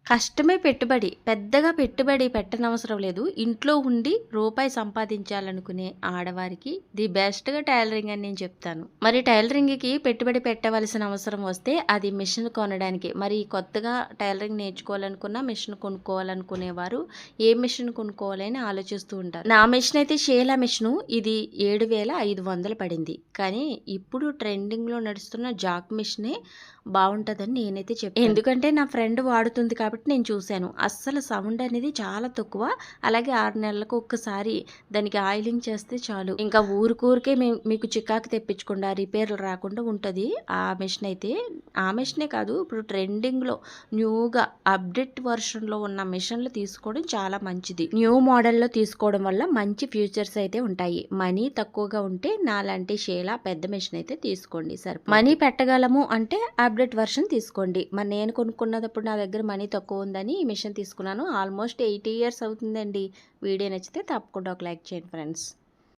కష్టమే పెట్టుబడి. పెద్దగా పెట్టుబడి పెట్టనవసరం లేదు. ఇంట్లో ఉండి రూపాయి సంపాదించాలనుకునే ఆడవారికి ది బెస్ట్‌గా టైలరింగ్ అని నేను చెప్తాను. మరి టైలరింగ్‌కి పెట్టుబడి పెట్టవలసిన అవసరం వస్తే అది మిషన్ కొనడానికి. మరి కొత్తగా టైలరింగ్ నేర్చుకోవాలనుకున్న, మిషన్ కొనుక్కోవాలనుకునేవారు ఏ మిషన్ కొనుక్కోవాలి అని ఆలోచిస్తూ ఉంటారు. నా మిషన్ అయితే షీలా మిషను. ఇది 7,500 పడింది. కానీ ఇప్పుడు ట్రెండింగ్‌లో నడుస్తున్న జాక్ మిషనే బావుంటదని నేనైతే చెప్తాను. ఎందుకంటే నా ఫ్రెండ్ వాడుతుంది కాబట్టి నేను చూశాను. అస్సలు సౌండ్ అనేది చాలా తక్కువ. అలాగే 6 నెలలకు ఒక్కసారి దానికి ఆయిలింగ్ చేస్తే చాలు. ఇంకా ఊరికూరికే మీకు చికాకు తెప్పించకుండా, రిపేర్లు రాకుండా ఉంటది. ఆ మిషన్ అయితే. ఆ మిషనే కాదు, ఇప్పుడు ట్రెండింగ్‌లో న్యూగా అప్డేట్ వెర్షన్‌లో ఉన్న మిషన్లు తీసుకోవడం చాలా మంచిది. న్యూ మోడల్‌లో తీసుకోవడం వల్ల మంచి ఫ్యూచర్స్ అయితే ఉంటాయి. మనీ తక్కువగా ఉంటే నాలాంటి షీలా పెద్ద మిషన్ అయితే తీసుకోండి సరిపోద్ది. మనీ పెట్టగలము అంటే అప్డేట్ వెర్షన్ తీసుకోండి. మరి నేను కొనుక్కున్నప్పుడు నా దగ్గర మనీ తక్కువ ఉందని ఈ మిషన్ తీసుకున్నాను. ఆల్మోస్ట్ 8 ఇయర్స్ అవుతుందండి. వీడియో నచ్చితే తప్పకుండా ఒక లైక్ చేయండి ఫ్రెండ్స్.